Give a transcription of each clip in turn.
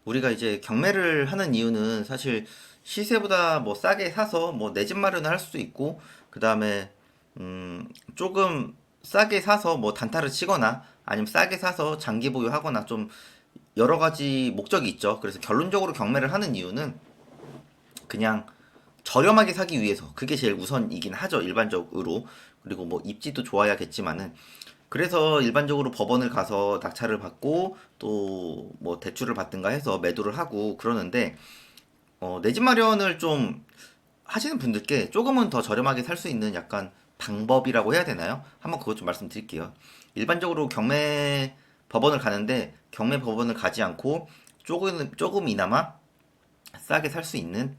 우리가 이제 경매를 하는 이유는 사실 시세보다 뭐 싸게 사서 뭐 내 집 마련을 할 수도 있고, 그 다음에 조금 싸게 사서 뭐 단타를 치거나 아니면 싸게 사서 장기 보유하거나 좀 여러 가지 목적이 있죠. 그래서 결론적으로 경매를 하는 이유는 그냥 저렴하게 사기 위해서, 그게 제일 우선이긴 하죠, 일반적으로. 그리고 뭐 입지도 좋아야겠지만은, 그래서 일반적으로 법원을 가서 낙찰을 받고 또 뭐 대출을 받든가 해서 매도를 하고 그러는데, 내 집 마련을 좀 하시는 분들께 조금은 더 저렴하게 살 수 있는 약간 방법이라고 해야 되나요? 한번 그것 좀 말씀드릴게요. 일반적으로 경매 법원을 가는데, 경매 법원을 가지 않고 조금이나마 싸게 살 수 있는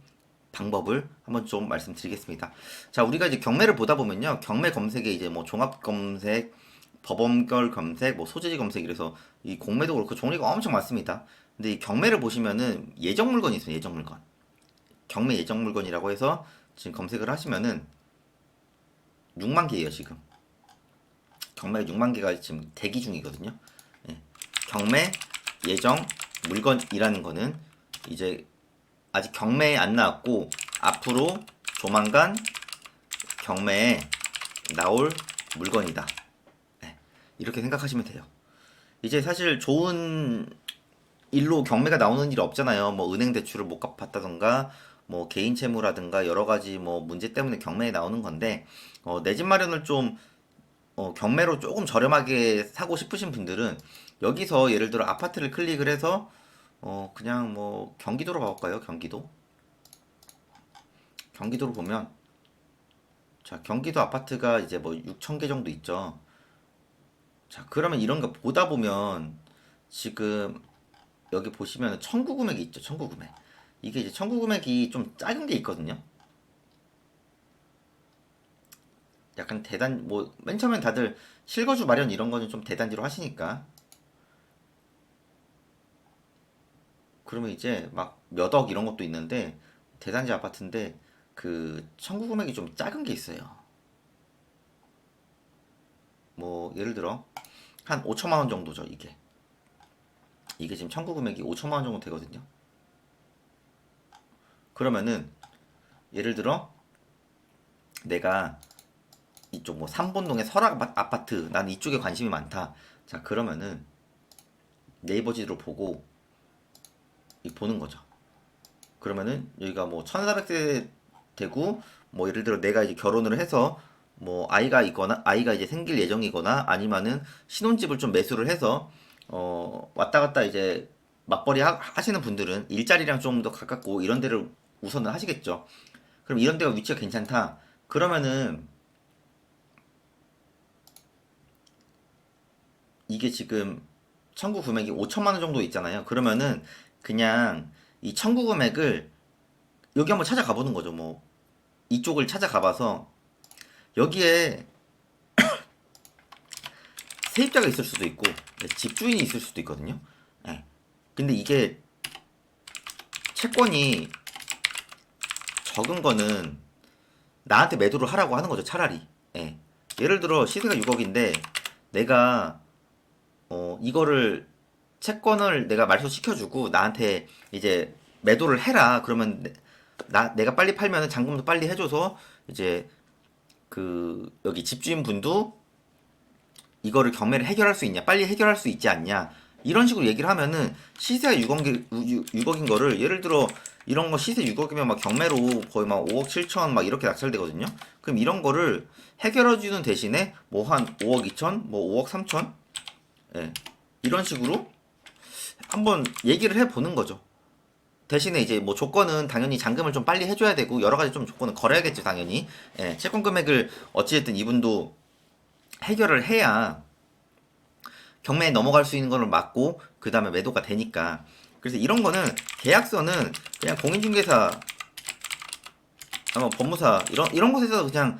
방법을 한번 좀 말씀드리겠습니다. 자, 우리가 이제 경매를 보다 보면요, 경매 검색에 이제 뭐 종합 검색, 법원별 검색, 뭐 소재지 검색, 이래서 이 공매도 그렇고 종류가 엄청 많습니다. 근데 이 경매를 보시면은 예정 물건이 있어요. 예정 물건. 경매 예정 물건이라고 해서 지금 검색을 하시면은 6만 개예요, 지금. 경매 6만 개가 지금 대기 중이거든요. 예. 경매 예정 물건이라는 거는 이제 아직 경매에 안 나왔고 앞으로 조만간 경매에 나올 물건이다. 네, 이렇게 생각하시면 돼요. 이제 사실 좋은 일로 경매가 나오는 일 없잖아요. 뭐 은행 대출을 못 갚았다던가 뭐 개인 채무라든가 여러 가지 뭐 문제 때문에 경매에 나오는 건데, 내 집 마련을 좀 경매로 조금 저렴하게 사고 싶으신 분들은 여기서 예를 들어 아파트를 클릭을 해서 그냥 뭐 경기도로 가볼까요? 경기도로 보면, 자, 경기도 아파트가 이제 뭐 6천 개 정도 있죠. 자, 그러면 이런 거 보다 보면 지금 여기 보시면 청구 금액이 있죠. 청구 금액. 이게 이제 청구 금액이 좀 작은 게 있거든요. 약간 뭐 맨 처음엔 다들 실거주 마련 이런 거는 좀 대단지로 하시니까, 그러면 이제 막 몇 억 이런 것도 있는데 대단지 아파트인데 그 청구 금액이 좀 작은 게 있어요. 뭐 예를 들어 한 5천만 원 정도죠, 이게 지금 청구 금액이 5천만 원 정도 되거든요. 그러면은 예를 들어 내가 이쪽 뭐 삼본동의 설악 아파트, 난 이쪽에 관심이 많다. 자, 그러면은 네이버 지도로 보고 보는 거죠. 그러면은 여기가 뭐 1400세 되고, 뭐 예를 들어 내가 이제 결혼을 해서 뭐 아이가 있거나 아이가 이제 생길 예정이거나 아니면은 신혼집을 좀 매수를 해서 왔다 갔다 이제 맞벌이 하시는 분들은 일자리랑 좀 더 가깝고 이런 데를 우선은 하시겠죠. 그럼 이런 데가 위치가 괜찮다. 그러면은 이게 지금 청구 금액이 5천만 원 정도 있잖아요. 그러면은 그냥 이 청구 금액을 여기 한번 찾아가 보는 거죠. 뭐 이쪽을 찾아가 봐서 여기에 세입자가 있을 수도 있고 집주인이 있을 수도 있거든요. 예. 근데 이게 채권이 적은 거는 나한테 매도를 하라고 하는 거죠, 차라리. 예. 예를 들어 시세가 6억인데 내가 이거를 채권을 내가 말소 시켜주고 나한테 이제 매도를 해라. 그러면 내가 빨리 팔면은 잔금도 빨리 해줘서 이제 그 여기 집주인 분도 이거를 경매를 해결할 수 있냐, 빨리 해결할 수 있지 않냐, 이런 식으로 얘기를 하면은 시세가 6억인 거를, 예를 들어 이런 거 시세 6억이면 막 경매로 거의 막 5억 7천 막 이렇게 낙찰되거든요. 그럼 이런 거를 해결해 주는 대신에 뭐 한 5억 2천, 뭐 5억 3천, 예. 이런 식으로 한번 얘기를 해 보는 거죠. 대신에 이제 뭐 조건은 당연히 잔금을 좀 빨리 해줘야 되고 여러 가지 좀 조건을 걸어야겠죠, 당연히. 예, 채권 금액을 어찌됐든 이분도 해결을 해야 경매에 넘어갈 수 있는 거를 막고 그 다음에 매도가 되니까. 그래서 이런 거는 계약서는 그냥 공인중개사, 아마 법무사 이런 곳에서 그냥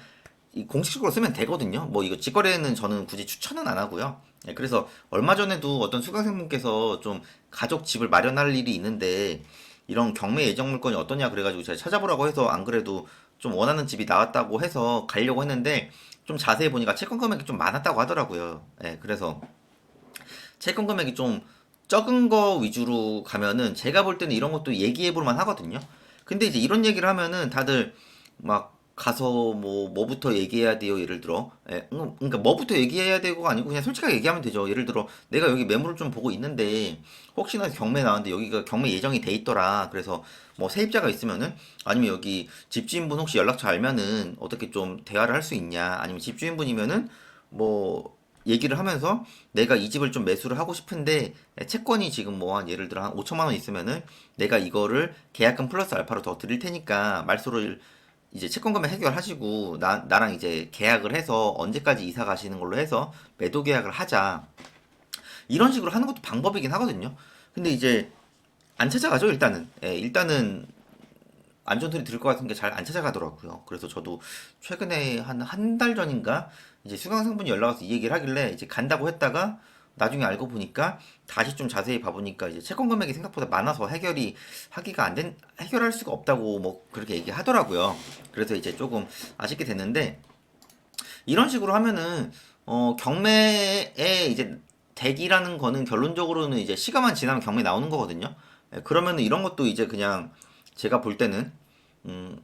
공식적으로 쓰면 되거든요. 뭐 이거 직거래는 저는 굳이 추천은 안 하고요. 예, 그래서 얼마 전에도 어떤 수강생분께서 좀 가족 집을 마련할 일이 있는데 이런 경매 예정 물건이 어떠냐 그래가지고 제가 찾아보라고 해서, 안 그래도 좀 원하는 집이 나왔다고 해서 가려고 했는데 좀 자세히 보니까 채권 금액이 좀 많았다고 하더라고요. 예, 그래서 채권 금액이 좀 적은 거 위주로 가면은 제가 볼 때는 이런 것도 얘기해 볼 만 하거든요. 근데 이제 이런 얘기를 하면은 다들 막 가서 뭐부터 얘기해야 돼요. 예를 들어. 그러니까 뭐부터 얘기해야 되고가 아니고 그냥 솔직하게 얘기하면 되죠. 예를 들어 내가 여기 매물을 좀 보고 있는데 혹시나 경매 나왔는데 여기가 경매 예정이 돼 있더라. 그래서 뭐 세입자가 있으면은 아니면 여기 집주인분 혹시 연락처 알면은 어떻게 좀 대화를 할 수 있냐. 아니면 집주인분이면은 뭐 얘기를 하면서 내가 이 집을 좀 매수를 하고 싶은데 채권이 지금 뭐 한 예를 들어 한 5천만 원 있으면은 내가 이거를 계약금 플러스 알파로 더 드릴 테니까 말소를 이제 채권 금액 해결하시고 나랑 이제 계약을 해서 언제까지 이사 가시는 걸로 해서 매도 계약을 하자. 이런 식으로 하는 것도 방법이긴 하거든요. 근데 이제 안 찾아가죠, 일단은. 일단은 안전 소리 들을 것 같은 게 잘 안 찾아가더라고요. 그래서 저도 최근에 한 달 전인가 이제 수강생분이 연락 와서 이 얘기를 하길래 이제 간다고 했다가 나중에 알고 보니까 다시 좀 자세히 봐보니까 이제 채권 금액이 생각보다 많아서 해결할 수가 없다고 뭐 그렇게 얘기하더라고요. 그래서 이제 조금 아쉽게 됐는데 이런 식으로 하면은 경매에 이제 대기라는 거는 결론적으로는 이제 시간만 지나면 경매 나오는 거거든요. 그러면은 이런 것도 이제 그냥 제가 볼 때는 음,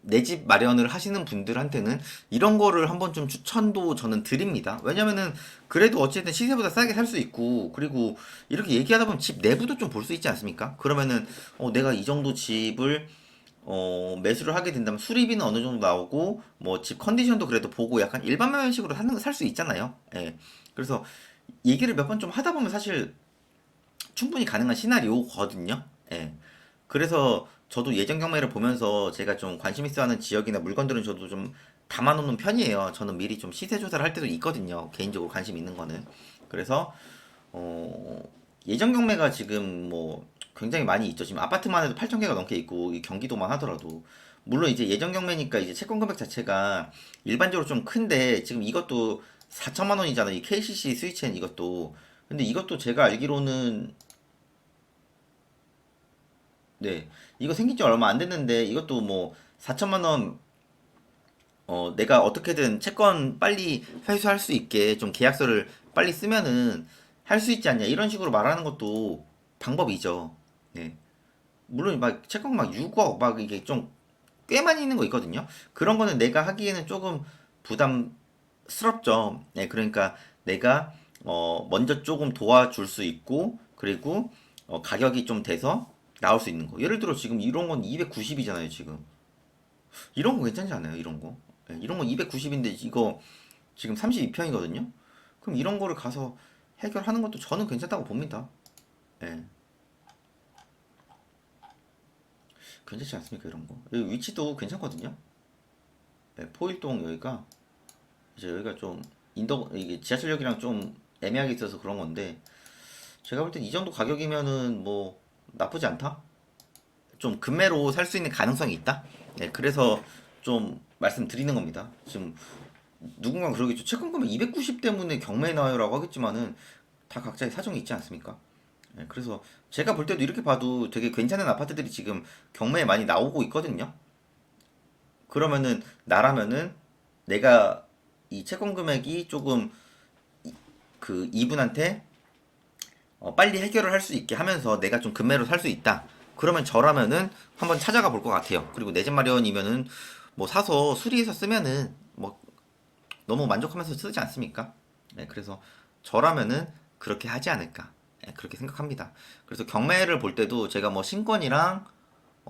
내 집 마련을 하시는 분들한테는 이런 거를 한번 좀 추천도 저는 드립니다. 왜냐면은 그래도 어쨌든 시세보다 싸게 살 수 있고 그리고 이렇게 얘기하다 보면 집 내부도 좀 볼 수 있지 않습니까? 그러면은 내가 이 정도 집을 매수를 하게 된다면 수리비는 어느 정도 나오고 뭐 집 컨디션도 그래도 보고 약간 일반 면식으로 살 수 있잖아요. 예. 그래서 얘기를 몇 번 좀 하다 보면 사실 충분히 가능한 시나리오거든요. 예. 그래서 저도 예전 경매를 보면서 제가 좀 관심 있어 하는 지역이나 물건들은 저도 좀 담아놓는 편이에요. 저는 미리 좀 시세 조사를 할 때도 있거든요. 개인적으로 관심 있는 거는. 그래서 어, 예전 경매가 지금 뭐 굉장히 많이 있죠. 지금 아파트만 해도 8천 개가 넘게 있고 이 경기도만 하더라도 물론 이제 예전 경매니까 이제 채권 금액 자체가 일반적으로 좀 큰데 지금 이것도 4천만 원이잖아요. 이 KCC 스위치엔 이것도. 근데 이것도 제가 알기로는 네. 이거 생긴 지 얼마 안 됐는데 이것도 뭐 4천만 원 내가 어떻게든 채권 빨리 회수할 수 있게 좀 계약서를 빨리 쓰면은 할 수 있지 않냐 이런 식으로 말하는 것도 방법이죠. 네. 물론 막 채권 막 6억 막 이게 좀 꽤 많이 있는 거 있거든요. 그런 거는 내가 하기에는 조금 부담스럽죠. 네, 그러니까 내가 먼저 조금 도와줄 수 있고 그리고 가격이 좀 돼서 나올 수 있는 거. 예를 들어 지금 이런 건 290이잖아요, 지금. 이런 거 괜찮지 않아요? 이런 거. 예, 이런 거 290인데 이거 지금 32평이거든요. 그럼 이런 거를 가서 해결하는 것도 저는 괜찮다고 봅니다. 예. 괜찮지 않습니까? 이런 거. 여기 위치도 괜찮거든요. 예, 포일동 여기가 이제 여기가 좀 이게 지하철역이랑 좀 애매하게 있어서 그런 건데 제가 볼 땐 이 정도 가격이면은 뭐 나쁘지 않다. 좀 금매로 살 수 있는 가능성이 있다. 네, 그래서 좀 말씀드리는 겁니다. 지금 누군가 그러겠죠. 채권 금액 290 때문에 경매에 나와요라고 하겠지만은 다 각자의 사정이 있지 않습니까? 네, 그래서 제가 볼 때도 이렇게 봐도 되게 괜찮은 아파트들이 지금 경매에 많이 나오고 있거든요. 그러면은 나라면은 내가 이 채권 금액이 조금 그 이분한테 빨리 해결을 할 수 있게 하면서 내가 좀 금매로 살 수 있다. 그러면 저라면은 한번 찾아가 볼 것 같아요. 그리고 내 집 마련이면은 뭐 사서 수리해서 쓰면은 뭐 너무 만족하면서 쓰지 않습니까? 네, 그래서 저라면은 그렇게 하지 않을까. 네, 그렇게 생각합니다. 그래서 경매를 볼 때도 제가 뭐 신권이랑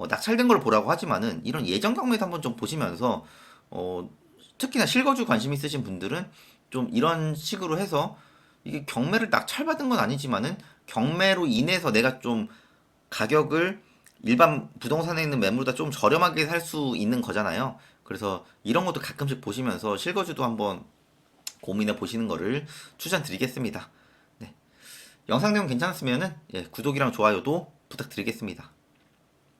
낙찰된 걸 보라고 하지만은 이런 예전 경매도 한번 좀 보시면서 어, 특히나 실거주 관심 있으신 분들은 좀 이런 식으로 해서 이게 경매를 낙찰받은 건 아니지만은 경매로 인해서 내가 좀 가격을 일반 부동산에 있는 매물보다 좀 저렴하게 살 수 있는 거잖아요. 그래서 이런 것도 가끔씩 보시면서 실거주도 한번 고민해 보시는 거를 추천드리겠습니다. 네. 영상 내용 괜찮았으면은 구독이랑 좋아요도 부탁드리겠습니다.